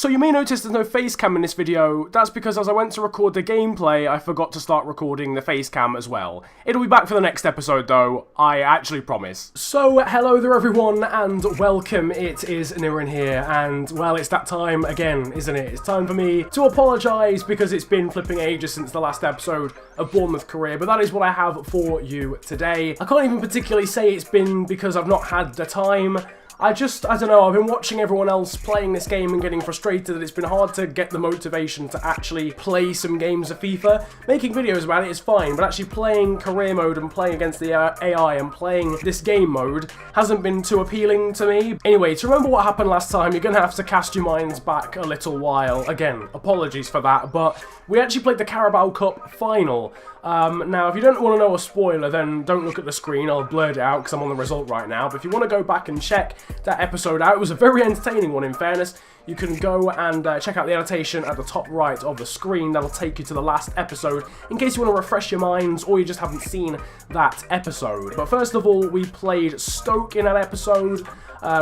So you may notice there's no face cam in this video. That's because as I went to record the gameplay, I forgot to start recording the face cam as well. It'll be back for the next episode though, I actually promise. So hello there everyone and welcome. It is Nirin here and well, it's that time again, isn't it? It's time for me to apologise because it's been flipping ages since the last episode of Bournemouth Career, but that is what I have for you today. I can't even particularly say it's been because I've not had the time. I don't know, I've been watching everyone else playing this game and getting frustrated that it's been hard to get the motivation to actually play some games of FIFA. Making videos about it is fine, but actually playing career mode and playing against the AI and playing this game mode hasn't been too appealing to me. Anyway, to remember what happened last time, you're going to have to cast your minds back a little while. Again, apologies for that, but we actually played the Carabao Cup final. Now, if you don't want to know a spoiler, then don't look at the screen. I'll blur it out because I'm on the result right now. But if you want to go back and check that episode out, it was a very entertaining one, in fairness. You can go and check out the annotation at the top right of the screen. That'll take you to the last episode in case you want to refresh your minds or you just haven't seen that episode. But first of all, we played Stoke in that episode.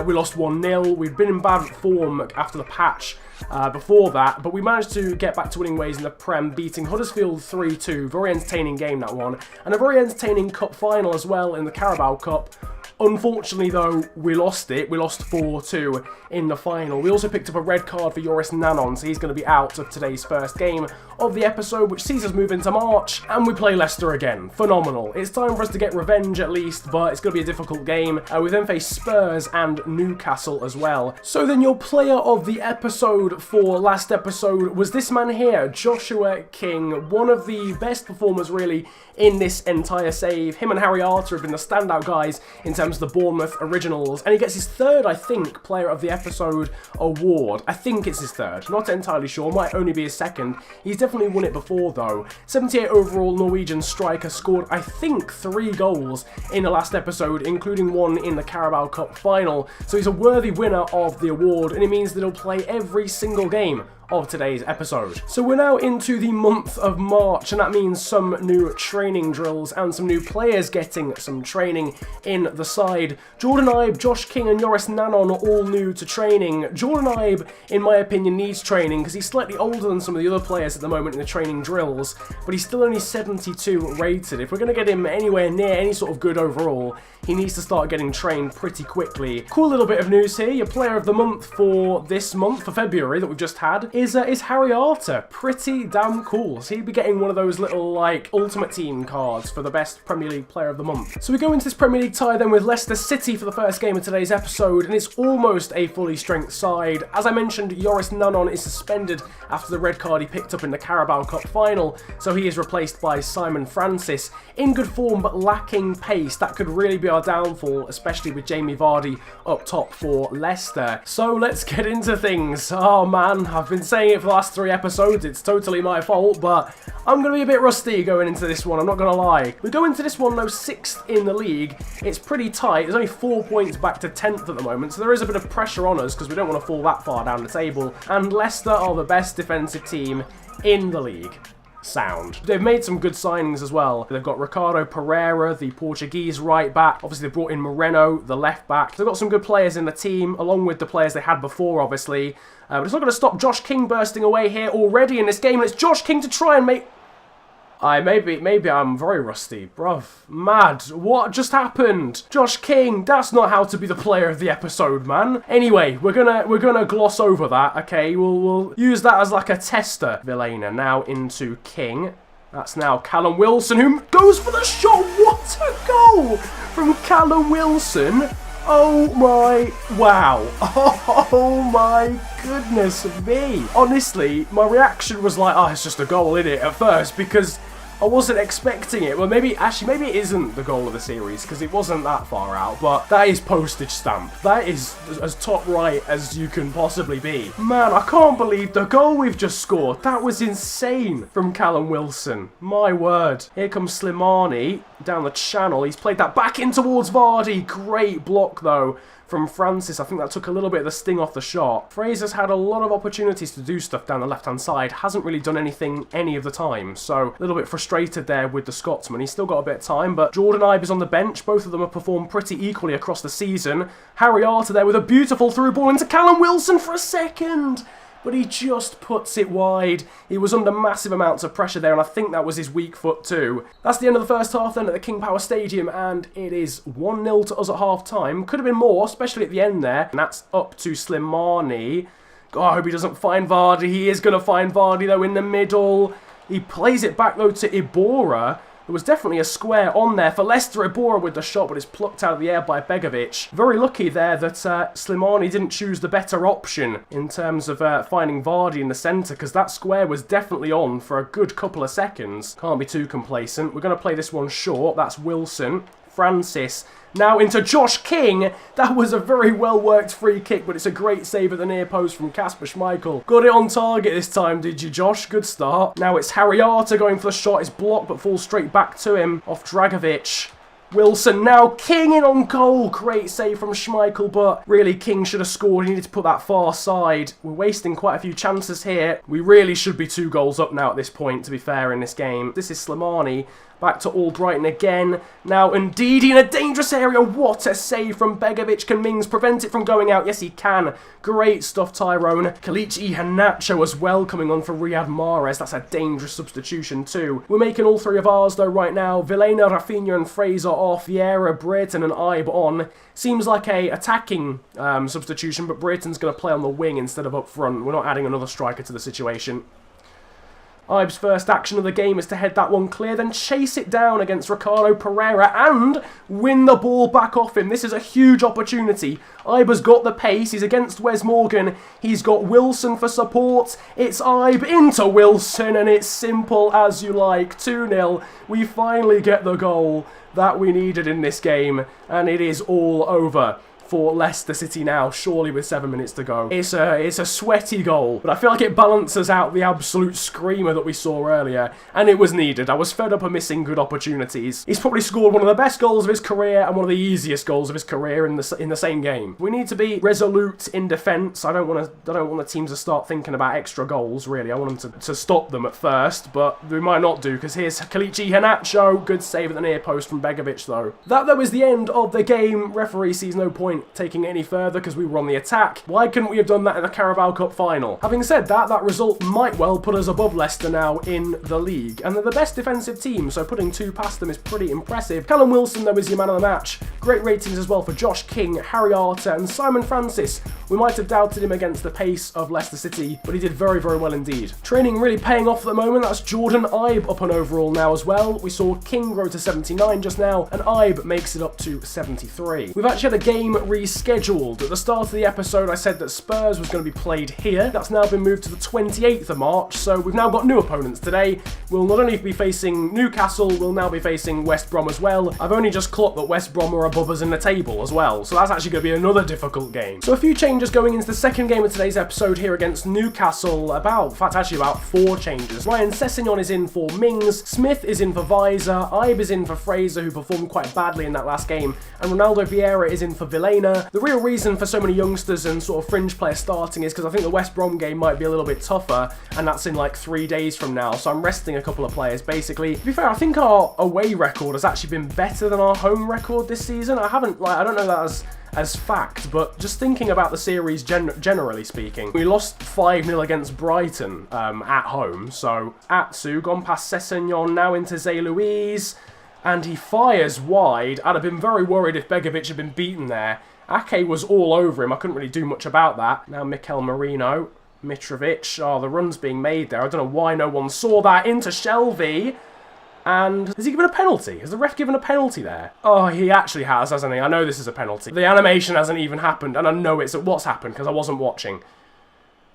We lost 1-0. We've been in bad form after the patch before that, but we managed to get back to winning ways in the Prem, beating Huddersfield 3-2. Very entertaining game, that one. And a very entertaining cup final as well in the Carabao Cup. Unfortunately, though, we lost it. We lost 4-2 in the final. We also picked up a red card for Joris Nanon, so he's going to be out of today's first game of the episode, which sees us move into March, and we play Leicester again. Phenomenal. It's time for us to get revenge at least, but it's going to be a difficult game. We then face Spurs and Newcastle as well. So then your player of the episode for last episode was this man here, Joshua King, one of the best performers really in this entire save. Him and Harry Arter have been the standout guys in terms of the Bournemouth originals, and he gets his third, I think, player of the episode award. I think it's his third, not entirely sure, might only be his second. He's definitely won it before though. 78 overall Norwegian striker, scored I think 3 goals in the last episode, including one in the Carabao Cup final, so he's a worthy winner of the award, and it means that he'll play every single game of today's episode. So we're now into the month of March, and that means some new training drills and some new players getting some training in the side. Jordan Ibe, Josh King and Joris Nanon are all new to training. Jordan Ibe, in my opinion, needs training because he's slightly older than some of the other players at the moment in the training drills, but he's still only 72 rated. If we're going to get him anywhere near any sort of good overall, he needs to start getting trained pretty quickly. Cool little bit of news here. Your player of the month for this month, for February, that we've just had, is Harry Arter. Pretty damn cool. So he'd be getting one of those little, like, Ultimate Team cards for the best Premier League player of the month. So we go into this Premier League tie then with Leicester City for the first game of today's episode, and it's almost a fully strength side. As I mentioned, Joris Nanon is suspended after the red card he picked up in the Carabao Cup final, so he is replaced by Simon Francis. In good form but lacking pace. That could really be our downfall, especially with Jamie Vardy up top for Leicester. So let's get into things. Oh man, I've been saying it for the last 3 episodes, it's totally my fault, but I'm going to be a bit rusty going into this one, I'm not going to lie. We go into this one though 6th in the league. It's pretty tight, there's only 4 points back to 10th at the moment, so there is a bit of pressure on us because we don't want to fall that far down the table, and Leicester are the best defensive team in the league. Sound. They've made some good signings as well. They've got Ricardo Pereira, the Portuguese right back. Obviously, they've brought in Moreno, the left back. They've got some good players in the team, along with the players they had before, obviously. But it's not going to stop Josh King bursting away here already in this game. And it's Josh King to try and make... Maybe I'm very rusty. Bruv, mad. What just happened? Josh King, that's not how to be the player of the episode, man. Anyway, we're gonna gloss over that, okay? We'll use that as like a tester. Vilena now into King. That's now Callum Wilson, who goes for the shot. What a goal from Callum Wilson. Oh my, wow. Oh my goodness me. Honestly, my reaction was like, oh, it's just a goal, innit, at first, because I wasn't expecting it. Well, maybe it isn't the goal of the series because it wasn't that far out, but that is postage stamp. That is as top right as you can possibly be. Man, I can't believe the goal we've just scored. That was insane from Callum Wilson. My word. Here comes Slimani down the channel. He's played that back in towards Vardy. Great block, though, from Francis. I think that took a little bit of the sting off the shot. Fraser's had a lot of opportunities to do stuff down the left-hand side. Hasn't really done anything any of the time. So a little bit frustrated there with the Scotsman. He's still got a bit of time, but Jordan Ibe is on the bench. Both of them have performed pretty equally across the season. Harry Arter there with a beautiful through ball into Callum Wilson for a second. but he just puts it wide. He was under massive amounts of pressure there, and I think that was his weak foot too. That's the end of the first half then at the King Power Stadium, and it is 1-0 to us at half-time. Could have been more, especially at the end there, and that's up to Slimani. God, I hope he doesn't find Vardy. He is going to find Vardy, though, in the middle. He plays it back, though, to Iborra. There was definitely a square on there for Leicester. Iborra with the shot, but it's plucked out of the air by Begovic. Very lucky there that Slimani didn't choose the better option in terms of finding Vardy in the centre, because that square was definitely on for a good couple of seconds. Can't be too complacent. We're going to play this one short. That's Wilson. Francis. Now into Josh King. That was a very well-worked free kick, but it's a great save at the near post from Kasper Schmeichel. Got it on target this time, did you, Josh? Good start. Now it's Harriata going for the shot. It's blocked, but falls straight back to him. Off Dragovic. Wilson now, King in on goal. Great save from Schmeichel, but really King should have scored. He needed to put that far side. We're wasting quite a few chances here. We really should be 2 goals up now at this point, to be fair, in this game. This is Slimani. Back to Albrighton again. Now Ndidi in a dangerous area. What a save from Begovic. Can Mings prevent it from going out? Yes, he can. Great stuff, Tyrone. Kalichi Hanacho as well coming on for Riyad Mahrez. That's a dangerous substitution too. We're making all 3 of ours though right now. Vilena, Rafinha and Fraser off. Vieira, Brayton and Ibe on. Seems like a attacking substitution, but Brayton's going to play on the wing instead of up front. We're not adding another striker to the situation. Ibe's first action of the game is to head that one clear, then chase it down against Ricardo Pereira and win the ball back off him. This is a huge opportunity. Ibe has got the pace. He's against Wes Morgan. He's got Wilson for support. It's Ibe into Wilson, and it's simple as you like. 2-0. We finally get the goal that we needed in this game, and it is all over for Leicester City now, surely with 7 minutes to go. It's a sweaty goal, but I feel like it balances out the absolute screamer that we saw earlier, and it was needed. I was fed up of missing good opportunities. He's probably scored one of the best goals of his career and one of the easiest goals of his career in the same game. We need to be resolute in defence. I don't want the teams to start thinking about extra goals, really. I want them to stop them at first, but we might not do, because here's Kalichi Hanacho. Good save at the near post from Begovic, though. That, though, is the end of the game. Referee sees no point taking it any further because we were on the attack. Why couldn't we have done that in the Carabao Cup final? Having said that, that result might well put us above Leicester now in the league, and they're the best defensive team, so putting 2 past them is pretty impressive. Callum Wilson, though, is your man of the match. Great ratings as well for Josh King, Harriata and Simon Francis. We might have doubted him against the pace of Leicester City, but he did very, very well indeed. Training really paying off at the moment. That's Jordan Ibe up on overall now as well. We saw King grow to 79 just now, and Ibe makes it up to 73. We've actually had a game rescheduled. At the start of the episode, I said that Spurs was going to be played here. That's now been moved to the 28th of March, so we've now got new opponents today. We'll not only be facing Newcastle, we'll now be facing West Brom as well. I've only just clocked that West Brom are above us in the table as well, so that's actually going to be another difficult game. So a few changes going into the second game of today's episode here against Newcastle. About 4 changes. Ryan Sessegnon is in for Mings, Smith is in for Visor, Ibe is in for Fraser, who performed quite badly in that last game, and Ronaldo Vieira is in for Vilena. The real reason for so many youngsters and sort of fringe players starting is because I think the West Brom game might be a little bit tougher, and that's in like 3 days from now, so I'm resting a couple of players basically. To be fair, I think our away record has actually been better than our home record this season. I don't know that as fact, but just thinking about the series generally speaking, we lost 5-0 against Brighton at home, so Atsu gone past Sessegnon, now into Zé Luiz, and he fires wide. I'd have been very worried if Begovic had been beaten there. Ake was all over him. I couldn't really do much about that. Now Mikel Merino, Mitrovic. Oh, the run's being made there. I don't know why no one saw that. Into Shelvey. And has he given a penalty? Has the ref given a penalty there? Oh, he actually has, hasn't he? I know this is a penalty. The animation hasn't even happened, and I know it's what's happened because I wasn't watching.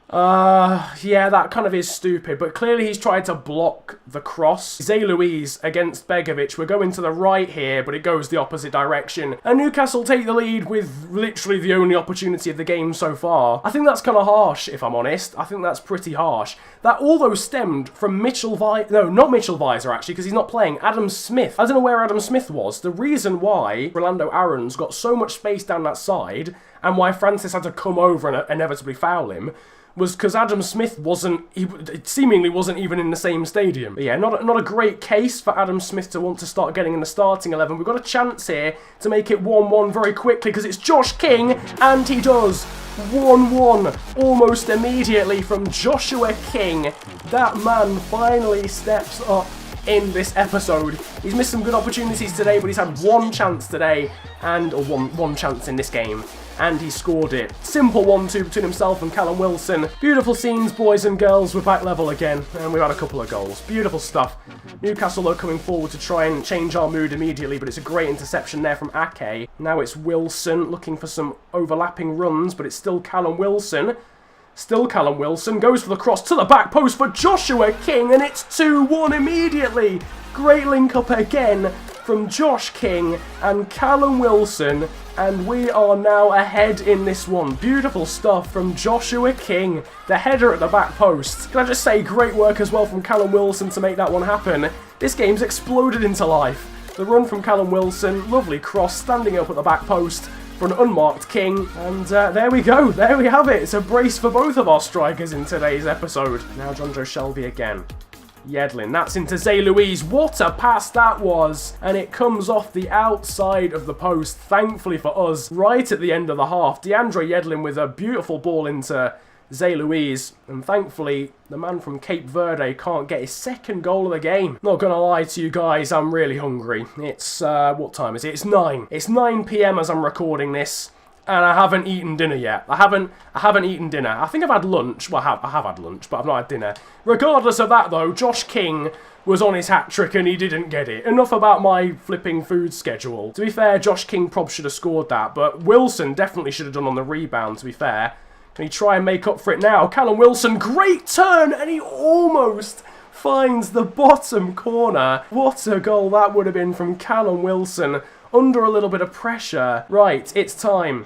Yeah, that kind of is stupid, but clearly he's tried to block the cross. Zé Luiz against Begovic. We're going to the right here, but it goes the opposite direction. And Newcastle take the lead with literally the only opportunity of the game so far. I think that's kind of harsh, if I'm honest. I think that's pretty harsh. That although stemmed from not Mitchell Visor actually, because he's not playing, Adam Smith. I don't know where Adam Smith was. The reason why Rolando Aarons got so much space down that side, and why Francis had to come over and inevitably foul him, was because Adam Smith seemingly wasn't even in the same stadium. But yeah, not a great case for Adam Smith to want to start getting in the starting 11. We've got a chance here to make it 1-1 very quickly because it's Josh King, and he does. 1-1 almost immediately from Joshua King. That man finally steps up in this episode. He's missed some good opportunities today, but he's had one chance today, or one chance in this game, and he scored it. Simple 1-2 between himself and Callum Wilson. Beautiful scenes, boys and girls. We're back level again, and we've had a couple of goals. Beautiful stuff. Newcastle are coming forward to try and change our mood immediately, but it's a great interception there from Ake. Now it's Wilson looking for some overlapping runs, but it's still Callum Wilson. Still Callum Wilson goes for the cross to the back post for Joshua King, and it's 2-1 immediately. Great link up again from Josh King and Callum Wilson, and we are now ahead in this one. Beautiful stuff from Joshua King. The header at the back post. Can I just say, great work as well from Callum Wilson to make that one happen. This game's exploded into life. The run from Callum Wilson, lovely cross, standing up at the back post for an unmarked King, and there we go, there we have it. It's a brace for both of our strikers in today's episode. Now John Joe Shelby again. Yedlin, that's into Zay Louise. What a pass that was! And it comes off the outside of the post, thankfully for us, right at the end of the half. DeAndre Yedlin with a beautiful ball into Zay Louise, and thankfully the man from Cape Verde can't get his second goal of the game. Not gonna lie to you guys, I'm really hungry. It's, what time is it? It's 9. It's 9 PM as I'm recording this, and I haven't eaten dinner yet. I haven't eaten dinner. I think I've had lunch. Well, I have had lunch, but I've not had dinner. Regardless of that though, Josh King was on his hat-trick and he didn't get it. Enough about my flipping food schedule. To be fair, Josh King probably should have scored that, but Wilson definitely should have done on the rebound, to be fair. Can he try and make up for it now? Callum Wilson, great turn, and he almost finds the bottom corner. What a goal that would have been from Callum Wilson, under a little bit of pressure. Right, it's time.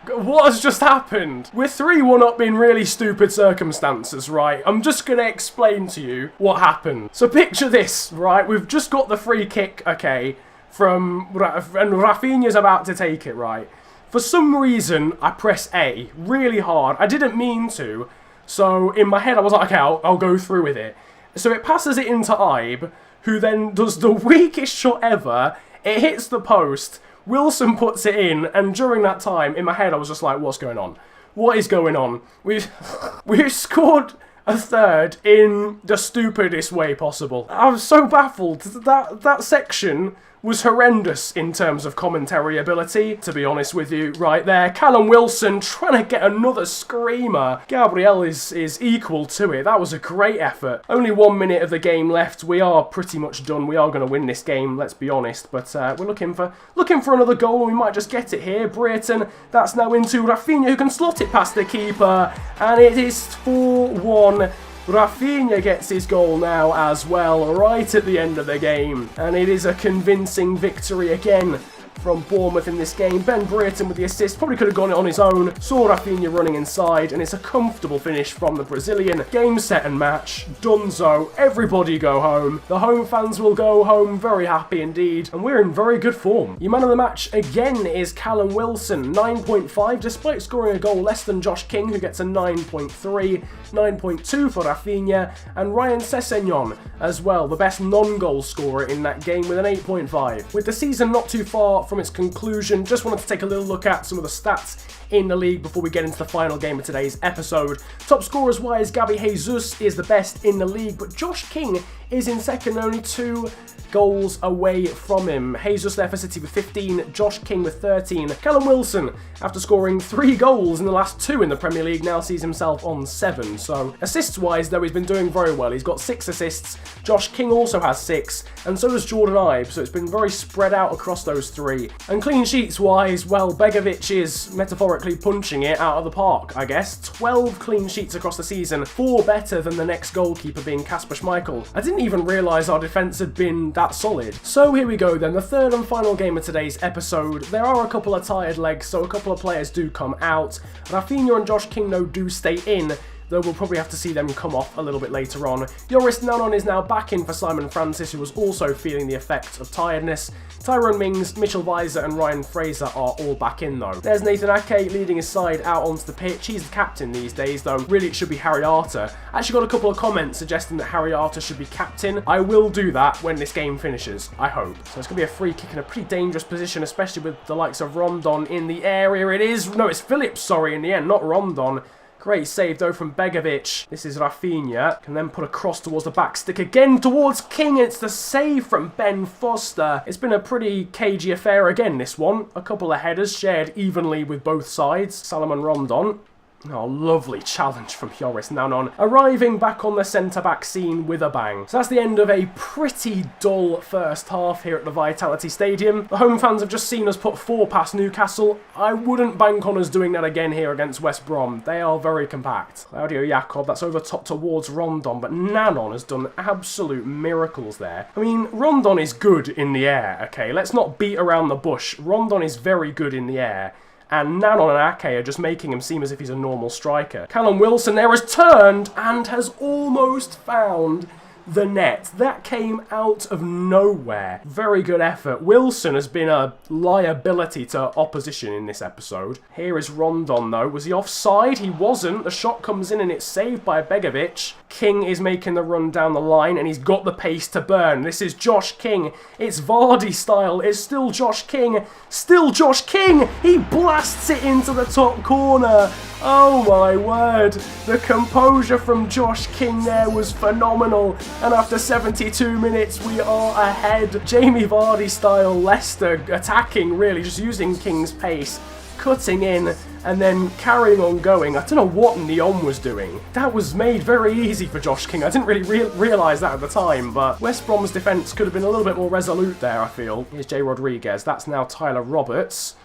What has just happened? We're 3-1 up in really stupid circumstances, right? I'm just going to explain to you what happened. So picture this, right? We've just got the free kick, okay, and Rafinha's about to take it, right? For some reason, I press A really hard. I didn't mean to. So in my head, I was like, okay, I'll go through with it. So it passes it into Ibe, who then does the weakest shot ever. It hits the post. Wilson puts it in, and during that time, in my head, I was just like, what's going on? What is going on? We've scored a third in the stupidest way possible. I was so baffled. That section was horrendous in terms of commentary ability, to be honest with you, right there. Callum Wilson trying to get another screamer. Gabriel is equal to it. That was a great effort. Only 1 minute of the game left. We are pretty much done. We are going to win this game, let's be honest, but we're looking for another goal, and we might just get it here. Brereton, that's now into Rafinha, who can slot it past the keeper, and it is 4-1. Rafinha gets his goal now as well, right at the end of the game. And it is a convincing victory again from Bournemouth in this game. Ben Brereton with the assist, probably could have gone it on his own. Saw Rafinha running inside, and it's a comfortable finish from the Brazilian. Game, set and match. Dunzo. Everybody go home. The home fans will go home very happy indeed, and we're in very good form. Your man of the match again is Callum Wilson, 9.5, despite scoring a goal less than Josh King, who gets a 9.3, 9.2 for Rafinha, and Ryan Sessegnon as well, the best non-goal scorer in that game with an 8.5. With the season not too far from its conclusion, just wanted to take a little look at some of the stats in the league before we get into the final game of today's episode. Top scorers wise, Gabby Jesus is the best in the league, but Josh King is in second, only 2 goals away from him. Jesus there for City with 15, Josh King with 13. Callum Wilson, after scoring 3 goals in the last 2 in the Premier League, now sees himself on 7. So assists wise though, he's been doing very well. He's got 6 assists, Josh King also has 6, and so does Jordan Ibe, so it's been very spread out across those 3. And clean sheets wise, well, Begovic is metaphorically punching it out of the park, I guess. 12 clean sheets across the season, 4 better than the next goalkeeper being Kasper Schmeichel. I didn't even realise our defence had been that solid. So here we go then, the third and final game of today's episode. There are a couple of tired legs, so a couple of players do come out. Rafinha and Josh King though do stay in, though we'll probably have to see them come off a little bit later on. Joris Nanon is now back in for Simon Francis, who was also feeling the effects of tiredness. Tyrone Mings, Mitchell Weiser and Ryan Fraser are all back in though. There's Nathan Ake leading his side out onto the pitch. He's the captain these days though. Really it should be Harry Arter. I actually got a couple of comments suggesting that Harry Arter should be captain. I will do that when this game finishes, I hope. So it's going to be a free kick in a pretty dangerous position, especially with the likes of Rondon in the area. It is, no, it's Phillips, sorry, in the end, not Rondon. Great save though from Begovic. This is Rafinha. Can then put a cross towards the back stick again towards King. It's the save from Ben Foster. It's been a pretty cagey affair again, this one. A couple of headers shared evenly with both sides. Salomon Rondon. Oh, lovely challenge from Joris Nanon, arriving back on the centre-back scene with a bang. So that's the end of a pretty dull first half here at the Vitality Stadium. The home fans have just seen us put 4 past Newcastle. I wouldn't bank on us doing that again here against West Brom. They are very compact. Claudio Jacob, that's over top towards Rondon, but Nanon has done absolute miracles there. I mean, Rondon is good in the air, okay? Let's not beat around the bush. Rondon is very good in the air. And Nanon and Ake are just making him seem as if he's a normal striker. Callum Wilson there has turned and has almost found the net. That came out of nowhere. Very good effort. Wilson has been a liability to opposition in this episode. Here is Rondon though. Was he offside? He wasn't. The shot comes in and it's saved by Begovic. King is making the run down the line and he's got the pace to burn. This is Josh King. It's Vardy style. It's still Josh King. Still Josh King. He blasts it into the top corner. Oh my word. The composure from Josh King there was phenomenal. And after 72 minutes, we are ahead. Jamie Vardy style Leicester attacking, really, just using King's pace, cutting in, and then carrying on going. I don't know what Neon was doing. That was made very easy for Josh King. I didn't really realise that at the time, but West Brom's defence could have been a little bit more resolute there, I feel. Here's Jay Rodriguez. That's now Tyler Roberts.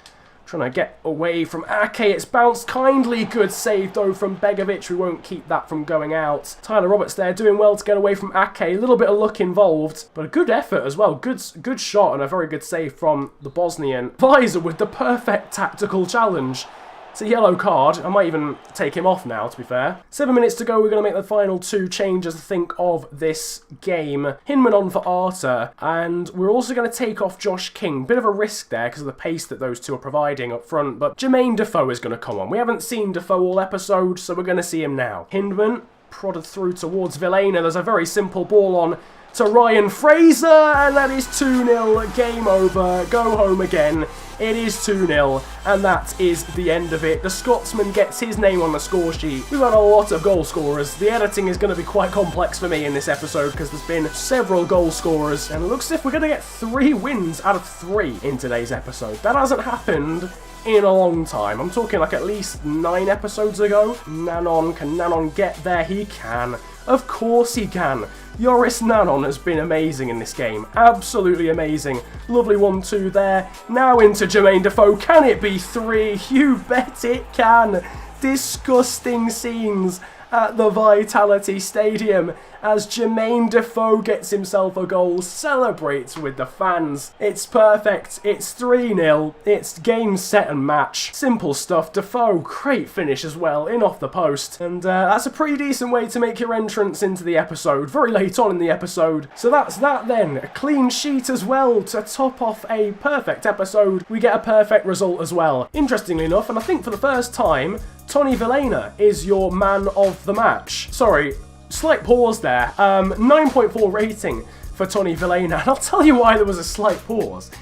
Trying to get away from Ake. It's bounced kindly. Good save, though, from Begovic. We won't keep that from going out. Tyler Roberts there doing well to get away from Ake. A little bit of luck involved, but a good effort as well. Good shot and a very good save from the Bosnian. Weiser with the perfect tactical challenge. It's a yellow card. I might even take him off now, to be fair. 7 minutes to go. We're going to make the final 2 changes, I think, of this game. Hinman on for Arter, and we're also going to take off Josh King. Bit of a risk there because of the pace that those two are providing up front, but Jermaine Defoe is going to come on. We haven't seen Defoe all episode, so we're going to see him now. Hinman prodded through towards Vilena. There's a very simple ball on to Ryan Fraser, and that is 2-0. Game over. Go home again. It is 2-0, and that is the end of it. The Scotsman gets his name on the score sheet. We've had a lot of goal scorers. The editing is going to be quite complex for me in this episode because there's been several goal scorers, and it looks as if we're going to get 3 wins out of 3 in today's episode. That hasn't happened in a long time. I'm talking like at least 9 episodes ago. Nanon, can Nanon get there? He can. Of course he can. Joris Nanon has been amazing in this game. Absolutely amazing. Lovely 1-2 there. Now into Jermaine Defoe. Can it be 3? You bet it can. Disgusting scenes at the Vitality Stadium as Jermaine Defoe gets himself a goal, celebrates with the fans. It's perfect. It's 3-0. It's game, set and match. Simple stuff. Defoe, great finish as well, in off the post. And that's a pretty decent way to make your entrance into the episode, very late on in the episode. So that's that then. A clean sheet as well to top off a perfect episode. We get a perfect result as well. Interestingly enough, and I think for the first time, Tony Vilena is your man of the match. Sorry, slight pause there. 9.4 rating for Tony Vilena. And I'll tell you why there was a slight pause.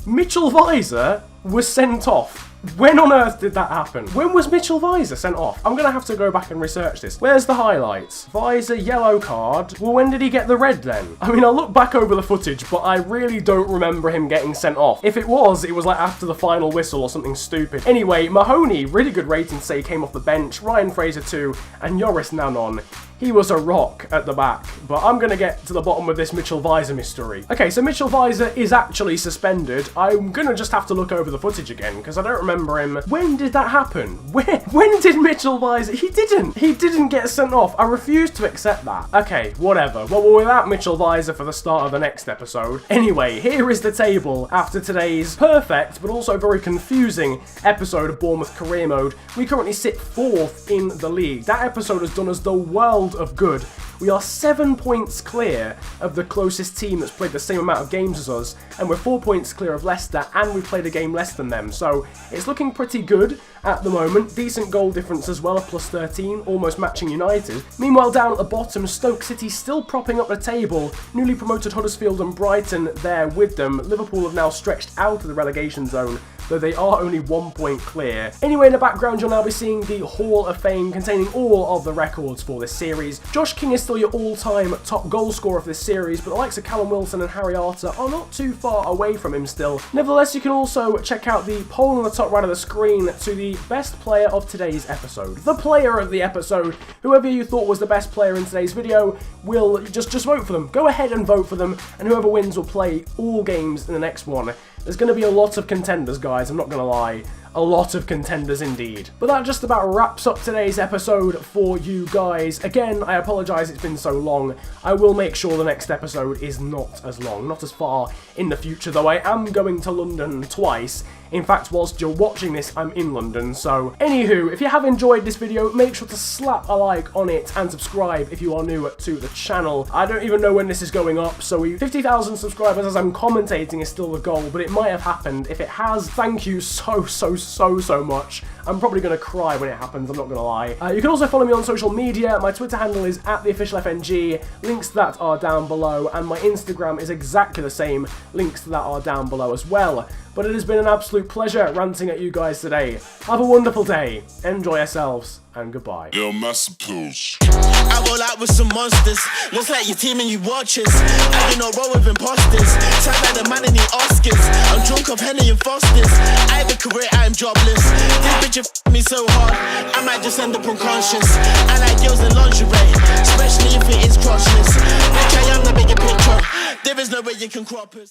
Mitchell Weiser was sent off. When on earth did that happen? When was Mitchell Weiser sent off? I'm going to have to go back and research this. Where's the highlights? Weiser, yellow card. Well, when did he get the red then? I mean, I'll look back over the footage, but I really don't remember him getting sent off. If it was like after the final whistle or something stupid. Anyway, Mahoney, really good rating to say he came off the bench. Ryan Fraser too, and Joris Nanon. He was a rock at the back, but I'm going to get to the bottom of this Mitchell Weiser mystery. Okay, so Mitchell Weiser is actually suspended. I'm going to just have to look over the the footage again, because I don't remember him. When did that happen? When did Mitchell Weiser? He didn't get sent off. I refuse to accept that. Okay, whatever. Well, we're without Mitchell Weiser for the start of the next episode. Anyway, here is the table after today's perfect, but also very confusing episode of Bournemouth Career Mode. We currently sit 4th in the league. That episode has done us the world of good. We are 7 points clear of the closest team that's played the same amount of games as us, and we're 4 points clear of Leicester, and we've played a game less than them, so it's looking pretty good at the moment. Decent goal difference as well, a +13, almost matching United. Meanwhile, down at the bottom, Stoke City still propping up the table. Newly promoted Huddersfield and Brighton there with them. Liverpool have now stretched out of the relegation zone, though they are only 1 point clear. Anyway, in the background, you'll now be seeing the Hall of Fame containing all of the records for this series. Josh King is still your all-time top goal scorer for this series, but the likes of Callum Wilson and Harry Arter are not too far away from him still. Nevertheless, you can also check out the poll on the top right of the screen to the best player of today's episode. The player of the episode, whoever you thought was the best player in today's video, will just vote for them. Go ahead and vote for them, and whoever wins will play all games in the next one. There's going to be a lot of contenders, guys, I'm not going to lie. A lot of contenders indeed. But that just about wraps up today's episode for you guys. Again, I apologise it's been so long. I will make sure the next episode is not as long, not as far in the future, though I am going to London twice. In fact, whilst you're watching this, I'm in London, so... Anywho, if you have enjoyed this video, make sure to slap a like on it and subscribe if you are new to the channel. I don't even know when this is going up, so 50,000 subscribers as I'm commentating is still the goal, but it might have happened. If it has, thank you so much. I'm probably going to cry when it happens, I'm not going to lie. You can also follow me on social media. My Twitter handle is @theofficialfng. Links to that are down below, and my Instagram is exactly the same. Links to that are down below as well. But it has been an absolute pleasure ranting at you guys today. Have a wonderful day, enjoy yourselves, and goodbye. Yo, Massappeals. I roll out with some monsters. Looks like your team and you watchers. I do not roll with imposters. Sound like the man in the Oscars. I'm drunk off Henny and Fosters. I have a career, I am jobless. This bitch f me so hard, I might just end up unconscious. I like girls in lingerie, especially if it is crotchless. Bitch, I am the bigger picture. There is no way you can crop us.